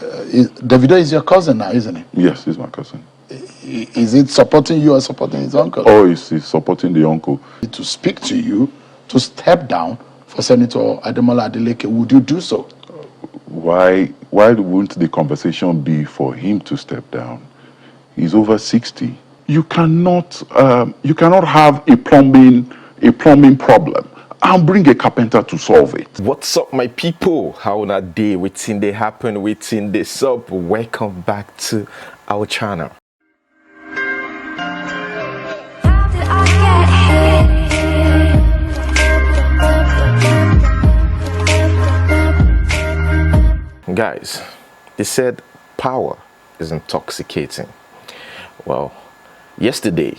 Davido is your cousin now, isn't he? Yes, he's my cousin. Is it supporting you or supporting his uncle? Oh, he's supporting the uncle. To speak to you, to step down for Senator Ademola Adeleke, would you do so? Why wouldn't the conversation be for him to step down? He's over 60. You cannot have a plumbing problem and bring a carpenter to solve it. What's up, my people? How na day? Waiting they happen, waiting this up. Welcome back to our channel. Guys, they said power is intoxicating. Well, yesterday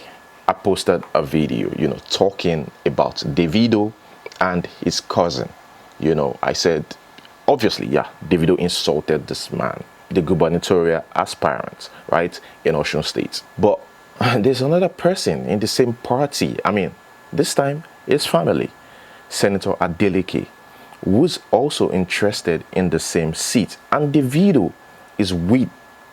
I posted a video, talking about Davido and his cousin. I said, obviously, yeah, Davido insulted this man, the gubernatorial aspirant, right, in Osun State. But there's another person in the same party. I mean, this time it's family, Senator Adeleke, who's also interested in the same seat. And Davido is with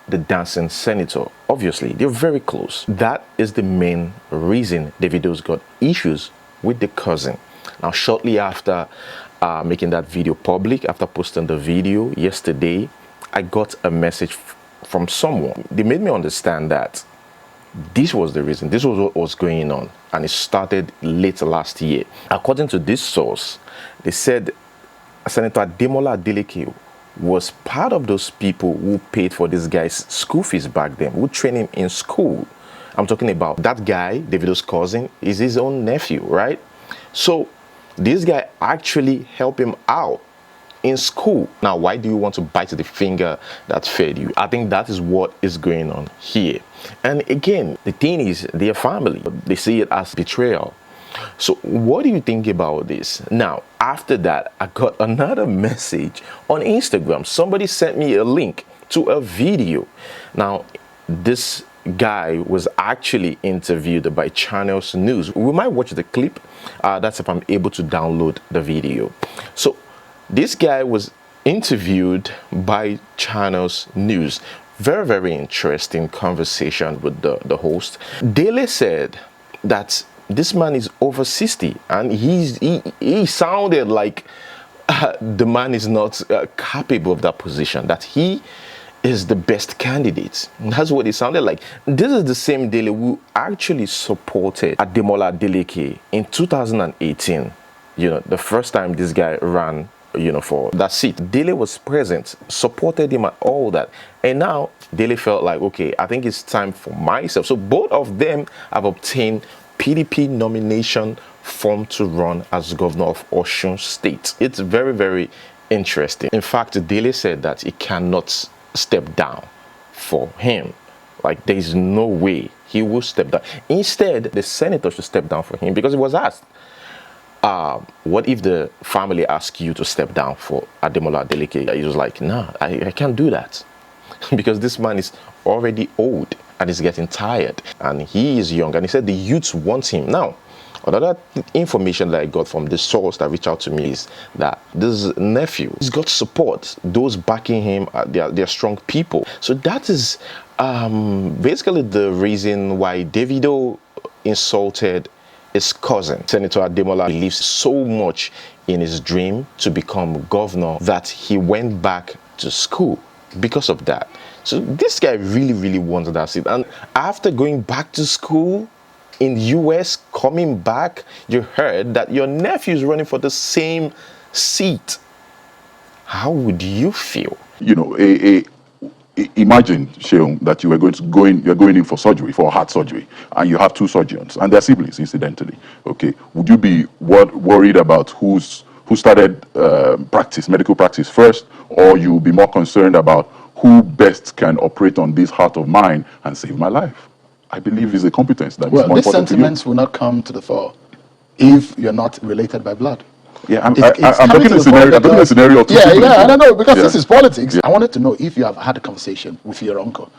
the dancing senator. Obviously, they're very close. That is the main reason Davido's got issues with the cousin. Now, shortly after making that video public, after posting the video yesterday, I got a message from someone. They made me understand that this was the reason. This was what was going on. And it started late last year. According to this source, they said Senator Ademola Adeleke was part of those people who paid for this guy's school fees back then, who trained him in school. I'm talking about that guy, Davido's cousin, is his own nephew, right? So this guy actually helped him out in school. Now, why do you want to bite the finger that fed you? I think that is what is going on here. And again, the thing is, their family, they see it as betrayal. So what do you think about this? Now, after that, I got another message on Instagram. Somebody sent me a link to a video. Now, this guy was actually interviewed by Channels News. We might watch the clip. That's if I'm able to download the video. So this guy was interviewed by Channels News. Very, very interesting conversation with the host. Dele said that this man is over 60 and he sounded like the man is not capable of that position, that he is the best candidate. That's what it sounded like. This is the same Dele who actually supported Ademola Adeleke in 2018. The first time this guy ran for that seat. Dele was present, supported him and all that. And now Dele felt like, okay, I think it's time for myself. So both of them have obtained PDP nomination form to run as governor of Osun State. It's very, very interesting. In fact, Dele said that he cannot step down for him. Like, there is no way he will step down. Instead, the senator should step down for him, because he was asked, what if the family asks you to step down for Ademola Adeleke? He was like, nah, I can't do that. Because this man is already old and he's getting tired and he is young, and he said the youths want him. Now, another information that I got from the source that reached out to me is that this nephew, he's got support. Those backing him, they're strong people. So that is basically the reason why Davido insulted his cousin. Senator Ademola believes so much in his dream to become governor that he went back to school because of that. So this guy really, really wanted that seat. And after going back to school in the US, coming back, you heard that your nephew is running for the same seat. How would you feel? Imagine, Sheung, that you're going in for surgery, for heart surgery, and you have two surgeons, and they're siblings, incidentally. Okay, would you be worried about who started medical practice first, or you'll be more concerned about who best can operate on this heart of mine and save my life? I believe it's a competence that is more important to you. Well, these sentiments will not come to the fore if you're not related by blood. Yeah, I'm looking at a scenario. I don't know, because this is politics. Yeah. I wanted to know if you have had a conversation with your uncle.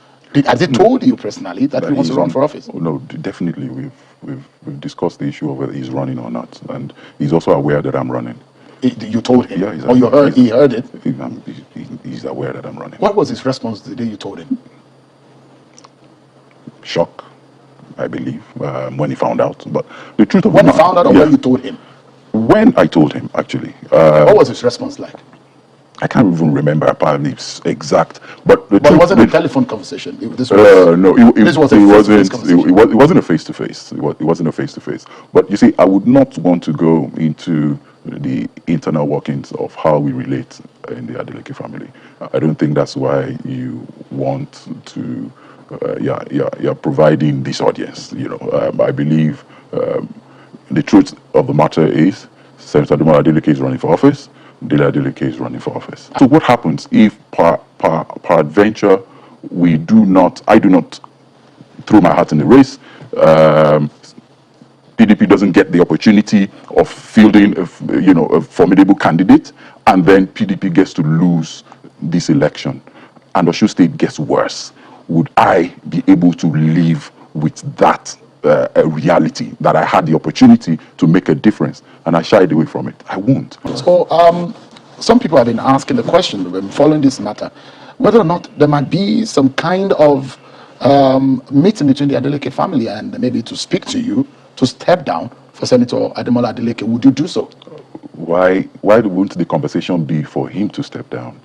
Has he told you personally that he wants to run for office? Oh, no, definitely. We've discussed the issue of whether he's running or not, and he's also aware that I'm running. You told him? Yeah, or you heard? He heard it? He's aware that I'm running. What was his response the day you told him? Shock, I believe, when he found out. But the truth of when the he found out, or when you told him? When I told him, actually. What was his response like? I can't even remember apparently it's exact, but it wasn't a telephone conversation. This was it wasn't a face to face. It wasn't a face to face. But you see, I would not want to go into the internal workings of how we relate in the Adeleke family. I don't think that's why you want to. You're providing this audience. I believe the truth of the matter is, Senator Ademola Adeleke is running for office. Dele Adeleke is running for office. So what happens if, peradventure, I do not throw my hat in the race? PDP doesn't get the opportunity of fielding a formidable candidate, and then PDP gets to lose this election, and Osun State gets worse. Would I be able to live with that reality, that I had the opportunity to make a difference, and I shied away from it? I won't. So some people have been asking the question, following this matter, whether or not there might be some kind of meeting between the Adeleke family and maybe to speak to you to step down for Senator Ademola Adeleke. Would you do so? Why wouldn't the conversation be for him to step down?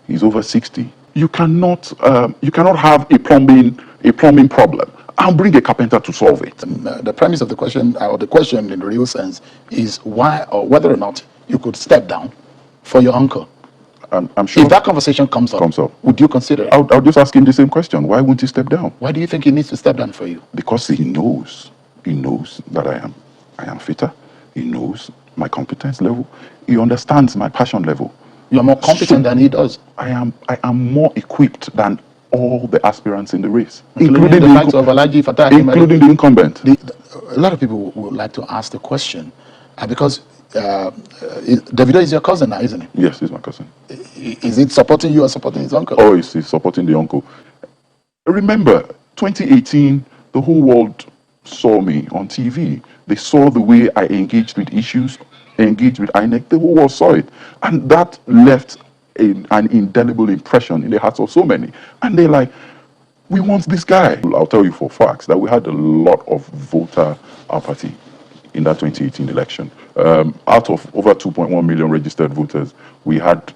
He's over 60. You cannot have a plumbing problem and bring a carpenter to solve it. The premise of the question, or the question in the real sense, is why or whether or not you could step down for your uncle. I'm sure if that conversation comes up, would you consider it? I'll just ask him the same question. Why won't he step down? Why do you think he needs to step down for you? Because he knows that I am fitter. He knows my competence level. He understands my passion level. You are more competent than he does. I am more equipped than all the aspirants in the race, including the likes of Alhaji Fattah, including the incumbent. A lot of people would like to ask the question, because Davido is your cousin now, isn't he? Yes, he's my cousin. Is it supporting you or supporting his uncle? Oh, he's supporting the uncle. Remember, 2018, the whole world saw me on TV. They saw the way I engaged with issues, engaged with INEC. The whole world saw it. And that left an indelible impression in the hearts of so many. And they're like, we want this guy. I'll tell you for facts that we had a lot of voter apathy in that 2018 election. Out of over 2.1 million registered voters, we had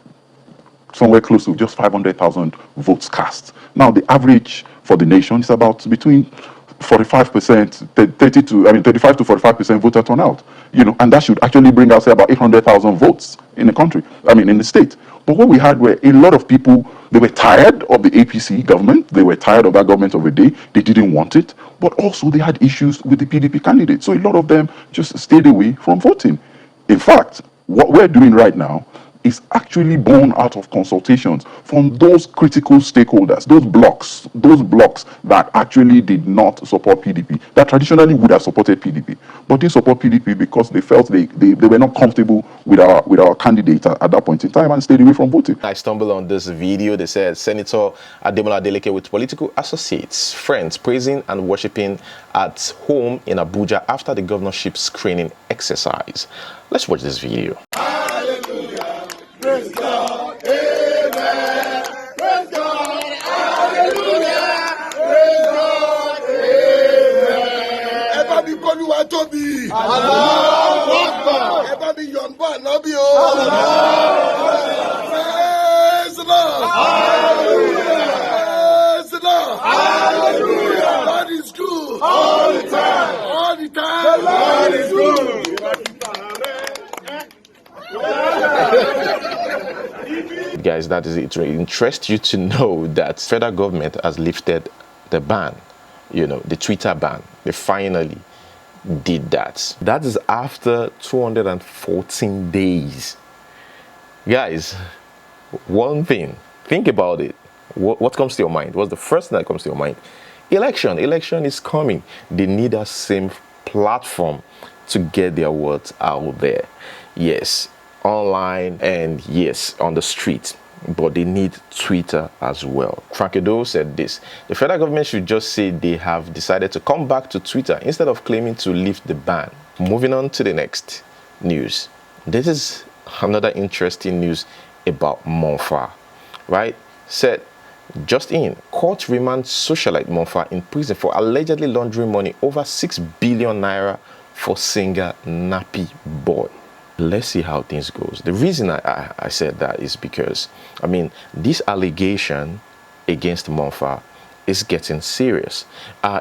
somewhere close to just 500,000 votes cast. Now, the average for the nation is about between 45%, 35 to 45% voter turnout. And that should actually bring us about 800,000 votes in the country. In the state. But what we had were a lot of people. They were tired of the APC government. They were tired of that government of the day. They didn't want it. But also they had issues with the PDP candidate. So a lot of them just stayed away from voting. In fact, what we're doing right now is actually born out of consultations from those critical stakeholders, those blocks that actually did not support PDP, that traditionally would have supported PDP, but didn't support PDP because they felt they were not comfortable with our candidate at that point in time and stayed away from voting. I stumbled on this video. They said Senator Ademola Adeleke with political associates, friends, praising and worshipping at home in Abuja after the governorship screening exercise. Let's watch this video. Praise God, amen. Praise God, hallelujah. Praise God, amen. Everybody call you out to be. Allahu Akbar. Everybody young boy, no be oh. Praise the Lord. Hallelujah. Praise the Lord. Hallelujah. God is good. All the time. All the time. The Lord is good. Guys, that is it. It interests you to know that federal government has lifted the ban, the Twitter ban. They finally did that. That is after 214 days. Guys, one thing, think about it. What comes to your mind? What's the first thing that comes to your mind? Election is coming. They need a same platform to get their words out there. Yes, online and yes, on the street, but they need Twitter as well. Frankedo said this: the federal government should just say they have decided to come back to Twitter instead of claiming to lift the ban. Moving on to the next news. This is another interesting news about Mompha, right? Said, just in, court remand socialite Mompha in prison for allegedly laundering money over 6 billion naira for singer Nappy Boy. Let's see how things goes. The reason I said that is because, I mean, this allegation against Mompha is getting serious.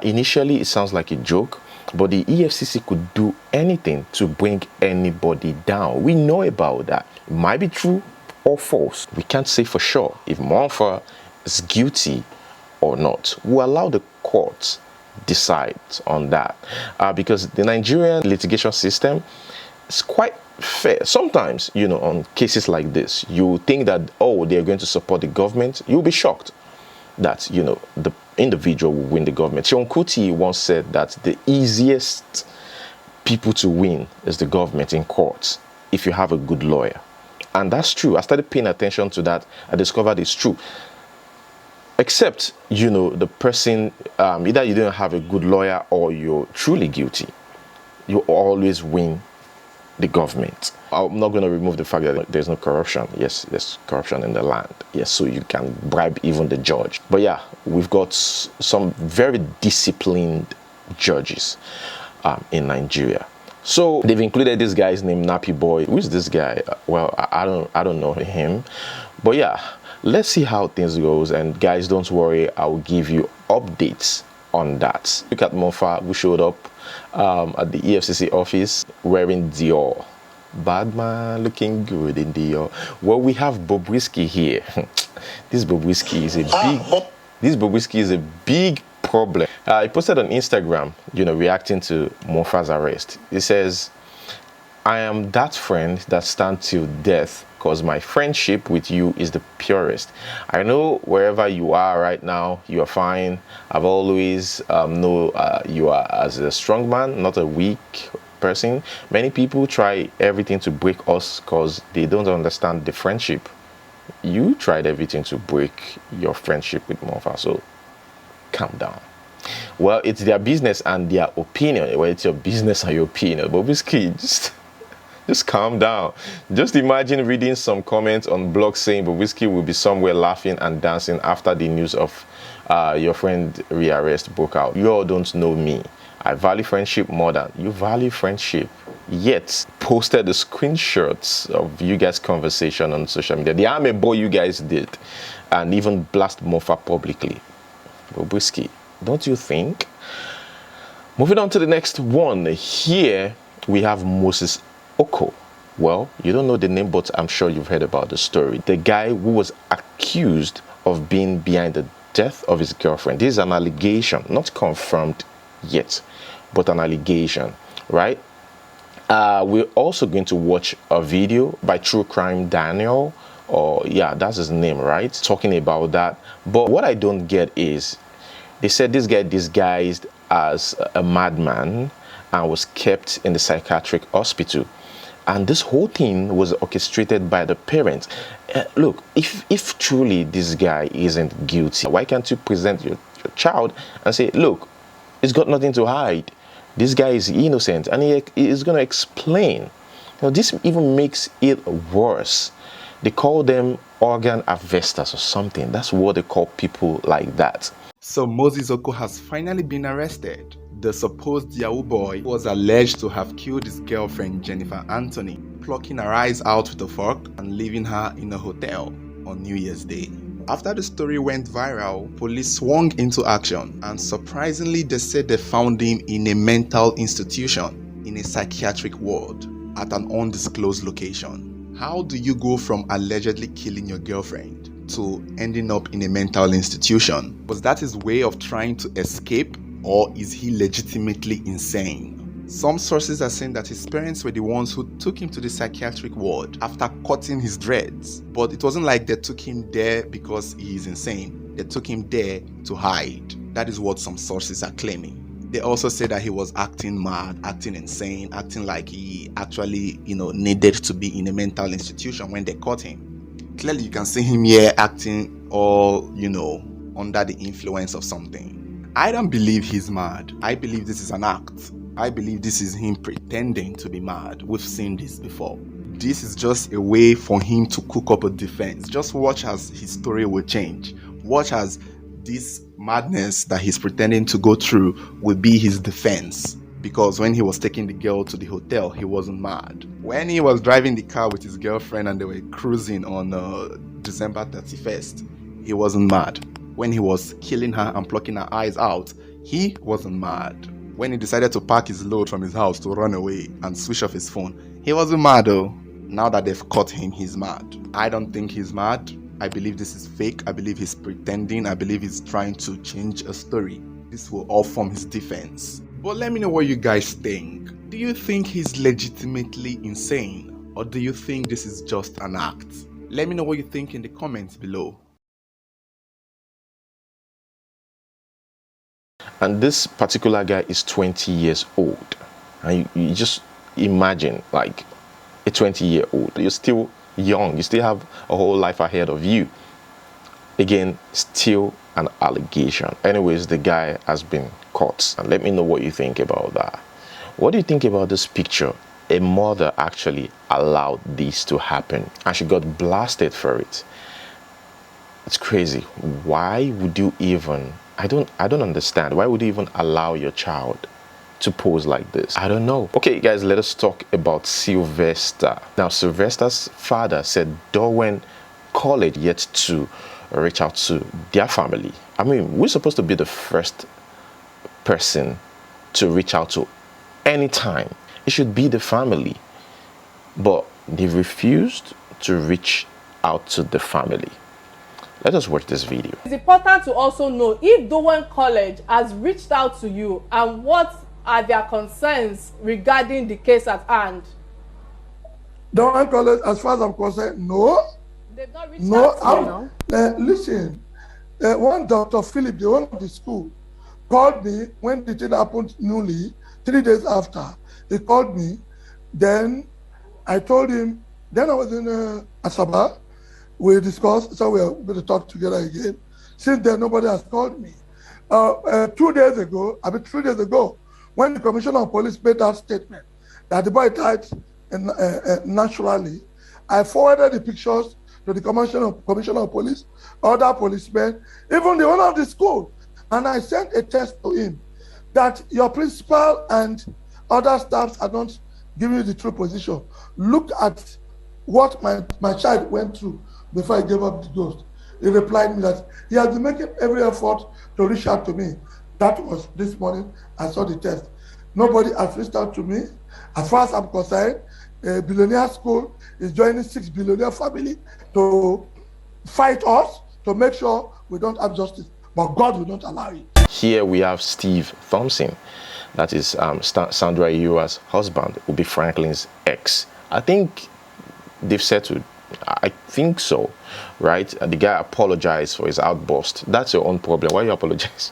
Initially, it sounds like a joke, but the EFCC could do anything to bring anybody down. We know about that. It might be true or false. We can't say for sure if Mompha is guilty or not. We'll allow the courts decide on that, because the Nigerian litigation system is quite fair. Sometimes, you know, on cases like this, you think that, oh, they're going to support the government. You'll be shocked that, you know, the individual will win the government. Seun Kuti once said that the easiest people to win is the government in courts if you have a good lawyer. And that's true. I started paying attention to that. I discovered it's true. Except, you know, the person, either you don't have a good lawyer or you're truly guilty. You always win the government. I'm not going to remove the fact that there's no corruption. Yes, there's corruption in the land. Yes, so you can bribe even the judge. But yeah, we've got some very disciplined judges in Nigeria. So they've included this guy's name, Nappy Boy. Who is this guy? Well, I don't know him. But yeah, let's see how things goes. And guys, don't worry, I'll give you updates on that. Look at Mompha, who showed up at the EFCC office wearing Dior. Bad man, looking good in Dior. Well, we have Bobrisky here. This Bobrisky is a big problem. He posted on Instagram, you know, reacting to Mompha's arrest. He says, "I am that friend that stands till death, because my friendship with you is the purest. I know wherever you are right now, you are fine. I've always know you are as a strong man, not a weak person. Many people try everything to break us because they don't understand the friendship. You tried everything to break your friendship with Mompha, so calm down." Well, it's their business and their opinion. Well, it's your business and your opinion. But basically, just calm down. Just imagine reading some comments on blogs saying Bobrisky will be somewhere laughing and dancing after the news of your friend rearrest broke out. You all don't know me. I value friendship more than you value friendship. Yet posted the screenshots of you guys' conversation on social media. The I'm a boy you guys did, and even blast Mompha publicly. Bobrisky, don't you think? Moving on to the next one. Here we have Moses Oko. Well, you don't know the name, but I'm sure you've heard about the story. The guy who was accused of being behind the death of his girlfriend. This is an allegation, not confirmed yet, but an allegation, right? We're also going to watch a video by True Crime Daniel, or yeah, that's his name, right? Talking about that. But what I don't get is, they said this guy disguised as a madman and was kept in the psychiatric hospital. And this whole thing was orchestrated by the parents. Look, if truly this guy isn't guilty, why can't you present your child and say, look, he's got nothing to hide. This guy is innocent, and he is going to explain. Now, this even makes it worse. They call them organ harvesters or something. That's what they call people like that. So Moses Oko has finally been arrested. The supposed Yahoo boy was alleged to have killed his girlfriend Jennifer Anthony, plucking her eyes out with a fork and leaving her in a hotel on New Year's Day. After the story went viral, police swung into action, and surprisingly they said they found him in a mental institution in a psychiatric ward at an undisclosed location. How do you go from allegedly killing your girlfriend to ending up in a mental institution? Was that his way of trying to escape, or is he legitimately insane? Some sources are saying that his parents were the ones who took him to the psychiatric ward after cutting his dreads. But it wasn't like they took him there because he is insane. They took him there to hide. That is what some sources are claiming. They also say that he was acting mad, acting insane, acting like he actually, needed to be in a mental institution when they caught him. Clearly, you can see him here acting all, under the influence of something. I don't believe he's mad. I believe this is an act. I believe this is him pretending to be mad. We've seen this before. This is just a way for him to cook up a defense. Just watch as his story will change. Watch as this madness that he's pretending to go through will be his defense. Because when he was taking the girl to the hotel, he wasn't mad. When he was driving the car with his girlfriend and they were cruising on December 31st, he wasn't mad. When he was killing her and plucking her eyes out, he wasn't mad. When he decided to pack his load from his house to run away and switch off his phone, he wasn't mad though. Now that they've caught him, he's mad. I don't think he's mad. I believe this is fake. I believe he's pretending. I believe he's trying to change a story. This will all form his defense. But let me know what you guys think. Do you think he's legitimately insane? Or do you think this is just an act? Let me know what you think in the comments below. And this particular guy is 20 years old. And you just imagine, like, a 20-year-old. You're still young. You still have a whole life ahead of you. Again, still an allegation. Anyways, the guy has been caught. And let me know what you think about that. What do you think about this picture? A mother actually allowed this to happen. And she got blasted for it. It's crazy. Why would you even... I don't understand. Why would you even allow your child to pose like this? I don't know. Okay, guys, let us talk about Sylvester. Now, Sylvester's father said Darwin College yet to reach out to their family. I mean, we're supposed to be the first person to reach out to any time. It should be the family. But they refused to reach out to the family. Let us watch this video. It's important to also know if Darwin College has reached out to you and what are their concerns regarding the case at hand. Darwin College, as far as I'm concerned, no. They've not reached out to you. Listen, one Dr. Philip, the owner of the school, called me when the thing happened newly, 3 days after. He called me. Then I told him, then I was in Asaba. We discussed, so we are going to talk together again. Since then, nobody has called me. 3 days ago, when the Commissioner of Police made that statement that the boy died naturally, I forwarded the pictures to the Commissioner of Police, other policemen, even the owner of the school. And I sent a text to him that your principal and other staffs are not giving you the true position. Look at what my child went through before I gave up the ghost. He replied me that he has been making every effort to reach out to me. That was this morning. I saw the text. Nobody has reached out to me. As far as I'm concerned, a billionaire school is joining 6 Billion family to fight us, to make sure we don't have justice. But God will not allow it. Here we have Steve Thompson. That is Sandra Iowa's husband, Ubi Franklin's ex. I think they've settled. I think so, right? The guy apologized for his outburst. That's your own problem. Why you apologize?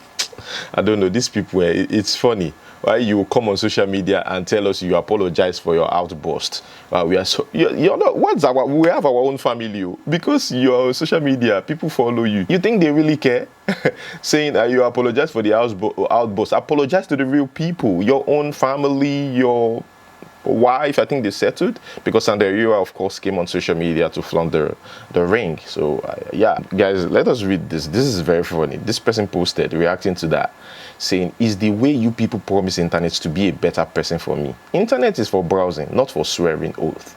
I don't know. These people, it's funny. Why you come on social media and tell us you apologize for your outburst? We are so you're not. We have our own family because you're on social media. People follow you. You think they really care? Saying you apologize for the outburst. Apologize to the real people, your own family, your wife. I think they settled because Sandra Iowa, of course, came on social media to flaunt the ring. So yeah, guys, let us read this. This is very funny. This person posted reacting to that, saying, "Is the way you people promise internet to be a better person for me? Internet is for browsing, not for swearing oath."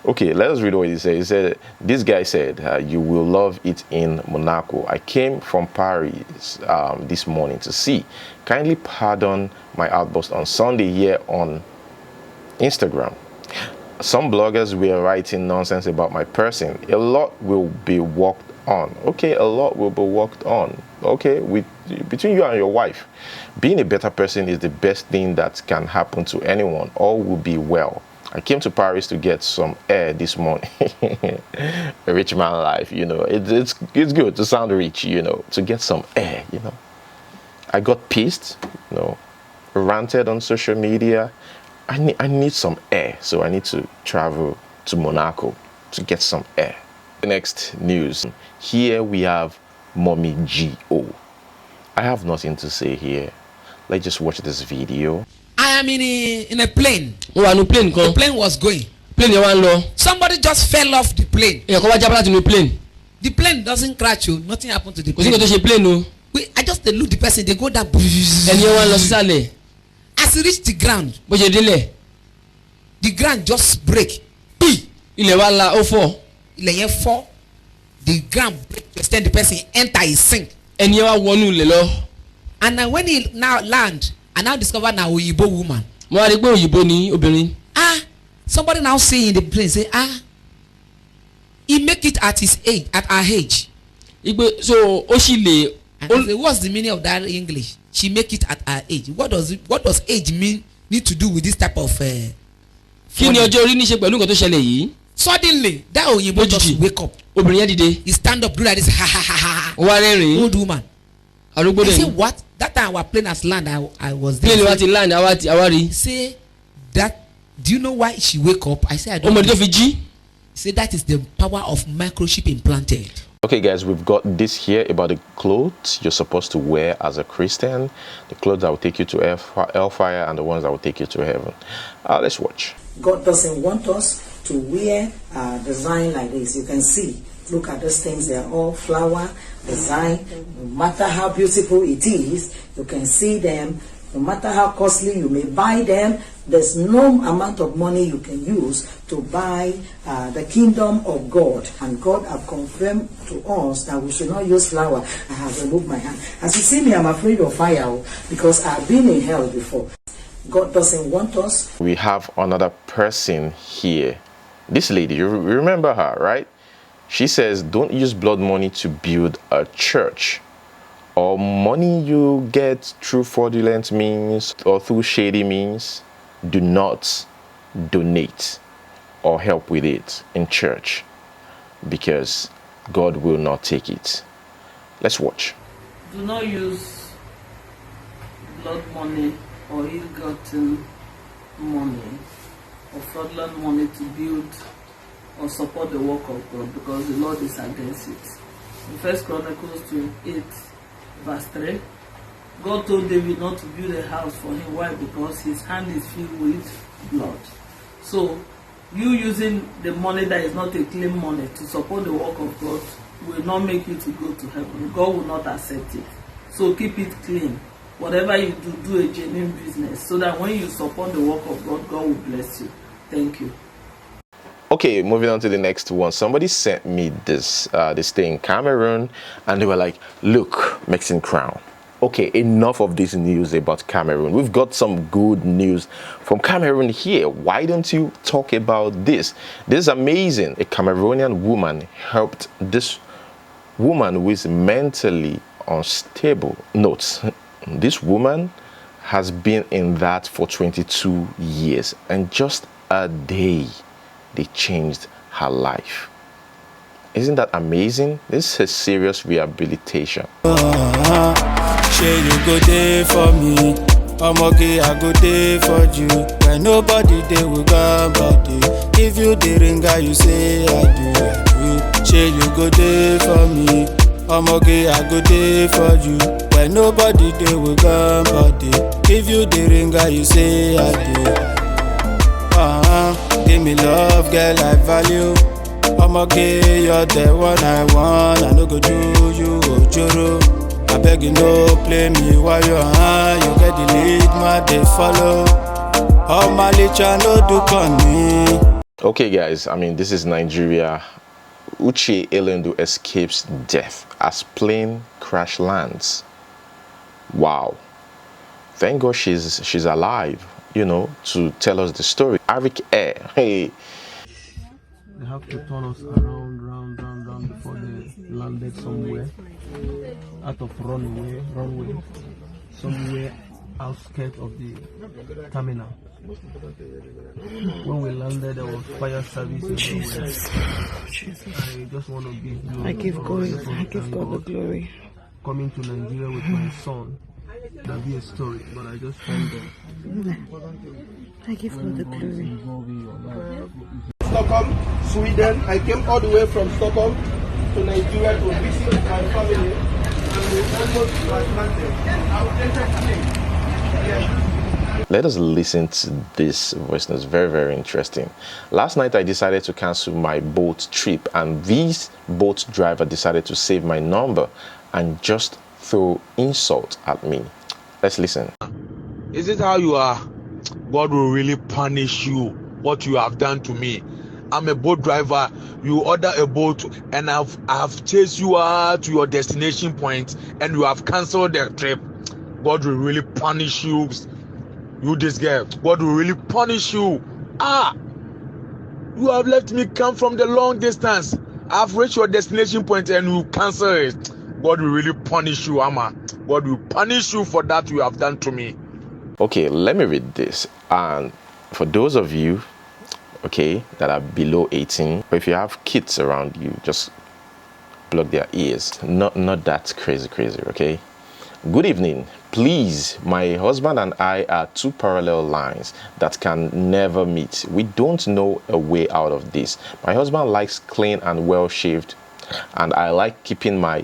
Okay, let us read what he said. He said, this guy said, "You will love it in Monaco. I came from Paris this morning to see. Kindly pardon my outburst on Sunday here on Instagram. Some bloggers were writing nonsense about my person. A lot will be worked on." Okay, a lot will be worked on. Okay, between you and your wife. Being a better person is the best thing that can happen to anyone. All will be well. I came to Paris to get some air this morning." A rich man life, you know. It's good to sound rich, you know, to get some air, you know. I got pissed, you know, ranted on social media. I need some air, so I need to travel to Monaco to get some air. The next news. Here we have Mommy G.O. I have nothing to say here. Let's just watch this video. I am in a plane. Oh, a plane. The plane was going. plane yẹn wá ń lọ. Somebody just fell off the plane. èèyàn kan wá jábọ́ láti inú plane. The plane doesn't crash o, nothing happened to the kò sí plane. nǹkan tó ṣe plane o. I just dey look the person, they go down. ẹni yẹn wá ń lọ sísàlẹ̀. As he reach the ground, bó ṣe délẹ̀. the ground just break. ilẹ̀ wa la ó fọ́. ilẹ̀ yẹn fọ́. The ground break to extend the person enter he sink. ẹni yẹn wá wọnú ilẹ̀ lọ. And now when he now land, I now discover na Oyibo woman. mo wá rí pé òyìnbó ni obìnrin. Somebody now say in the plane say he make it at his age, at her age. igbe so ó sì lè. And I say, what's the meaning of that English? She make it at her age. What does age need to do with this type of? kí ni ọjọ́ orí ní ṣe pẹ̀lú nǹkan tó ṣẹlẹ̀ yìí. Suddenly that Oyinbo just wake up. obìnrin yẹn dìde. He stand up, do like this, ha ha ha ha. ó wá rẹ́rìn-ín. Old woman. arúgbó dẹ̀ I ni. say what? That time our plane has land, I was there. plane wa ti land àwa rí. Say that. Do you know why she wake up? I say I don't. ọmọdé tó fi jí. Say that is the power of microchip implanted. Okay guys, we've got this here about the clothes you're supposed to wear as a Christian, the clothes that will take you to hellfire and the ones that will take you to heaven. Let's watch. God doesn't want us to wear design like this. You can see, look at those things, they are all flower design. No matter how beautiful it is, you can see them. No matter how costly you may buy them, there's no amount of money you can use to buy the kingdom of God. And God have confirmed to us that we should not use flour. I have removed my hand. As you see me, I'm afraid of fire because I've been in hell before. God doesn't want us. We have another person here. This lady, you remember her, right? She says, don't use blood money to build a church. Or money you get through fraudulent means or through shady means, do not donate or help with it in church because God will not take it. Let's watch. Do not use blood money or ill-gotten money or fraudulent money to build or support the work of God because the Lord is against it. In 1 Chronicles 28 verse 3, God told David not to build a house for him. Why? Because his hand is filled with blood. So, you using the money that is not a clean money to support the work of God will not make you to go to heaven. God will not accept it. So keep it clean. Whatever you do, do a genuine business so that when you support the work of God, God will bless you. Thank you. Okay, moving on to the next one. Somebody sent me this thing in Cameroon, and they were like, look, Mexican crown. Okay, enough of this news about Cameroon. We've got some good news from Cameroon here. Why don't you talk about this? This is amazing. A Cameroonian woman helped this woman who is mentally unstable. Note, this woman has been in that for 22 years, and just a day they changed her life. Isn't that amazing? This is serious rehabilitation. Say you go there for me, I'm okay, I go there for you. When nobody there will go body. If you the ringer, you say I do. Say you go there for me, I'm okay, I go there for you. When nobody there will go body. If you the ringer, you say I do. Give me love, girl, I value. I'm okay, you're the one I want. I no go do you, Ojoro. I beg you, no play me while you're high. You get the lead, my they follow. All my licha no do con me. Okay, guys, I mean, this is Nigeria. Uche Elendu escapes death as plane crash lands. Wow. Thank God she's alive, you know, to tell us the story. Arik Air, hey. They have to turn us around, round before they landed somewhere. Out of runway, somewhere outskirts of the terminal. When we landed, there was fire service everywhere. Jesus. I just want to give glory. I give God the glory. Coming to Nigeria with my son, that'll be a story, but I just thank God. I give God the glory. Stockholm, Sweden. I came all the way from Stockholm to Nigeria to visit my family, and we almost landed. I will enter plane. Yes. Let us listen to this voice note. It's very, very interesting. Last night I decided to cancel my boat trip, and this boat driver decided to save my number and just throw insult at me. Let's listen. Is it how you are? God will really punish you what you have done to me. I'm a boat driver. You order a boat and I've chased you out to your destination point and you have cancelled the trip. God will really punish you. You this girl. God will really punish you. You have let me come from the long distance. I've reached your destination point and you cancel it. God will really punish you, Amma. God will punish you for that you have done to me. Okay, let me read this. And for those of you, okay, that are below 18, or if you have kids around you, just plug their ears. Not that crazy, okay? Good evening. Please, my husband and I are two parallel lines that can never meet. We don't know a way out of this. My husband likes clean and well shaved, and I like keeping my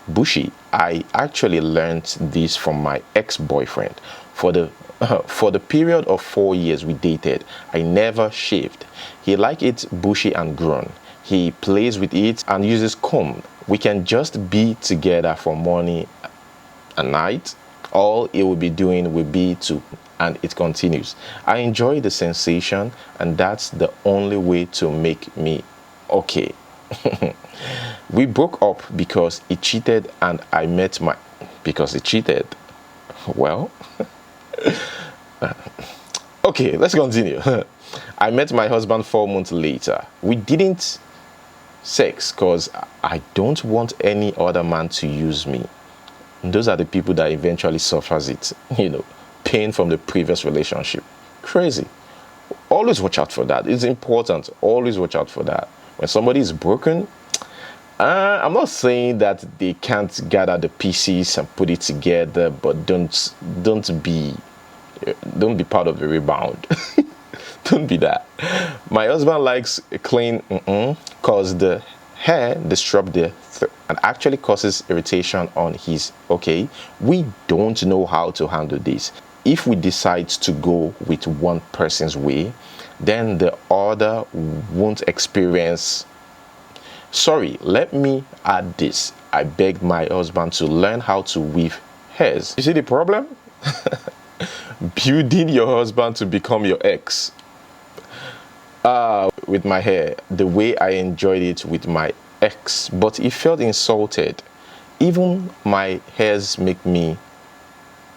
bushy. I actually learned this from my ex-boyfriend. For the period of 4 years we dated, I never shaved. He liked it bushy and grown. He plays with it and uses comb. We can just be together for morning and night. All he will be doing will be to, and it continues. I enjoy the sensation, and that's the only way to make me okay. We broke up because he cheated, and I met my... Because he cheated? Well... Okay, let's continue. I met my husband 4 months later. We didn't sex because I don't want any other man to use me. And those are the people that eventually suffers it, pain from the previous relationship. Crazy. Always watch out for that. It's important. Always watch out for that. When somebody is broken, I'm not saying that they can't gather the pieces and put it together, but don't be part of the rebound. Don't be that. My husband likes clean because the hair disrupts and actually causes irritation on his. Okay, we don't know how to handle this. If we decide to go with one person's way, then the other won't experience. Sorry, let me add this. I begged my husband to learn how to weave hairs. You see the problem? Building your husband to become your ex. With my hair, the way I enjoyed it with my ex, but he felt insulted. Even my hairs make me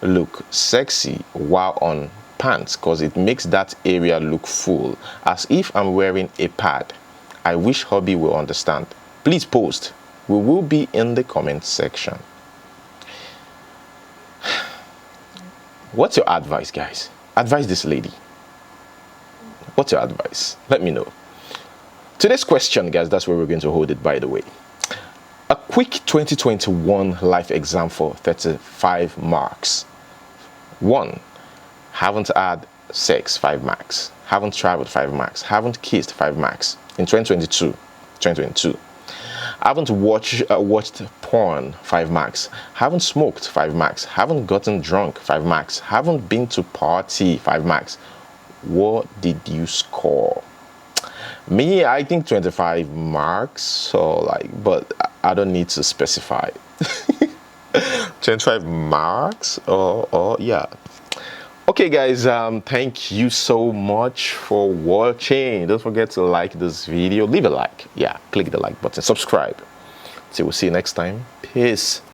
look sexy while on pants because it makes that area look full, as if I'm wearing a pad. I wish hubby will understand. Please post. We will be in the comment section. What's your advice, guys? Advise this lady. What's your advice? Let me know. Today's question, guys, that's where we're going to hold it, by the way. A quick 2021 life exam for 35 marks. 1. Haven't had sex, 5 marks. Haven't traveled, 5 marks. Haven't kissed, 5 marks. In 2022. Haven't watched porn, 5 marks. Haven't smoked, 5 marks. Haven't gotten drunk, 5 marks. Haven't been to party, 5 marks. What did you score? Me, I think 25 marks. So but I don't need to specify. 25 marks or yeah. Okay, guys, thank you so much for watching. Don't forget to like this video. Leave a like. Yeah, click the like button. Subscribe. So we'll see you next time. Peace.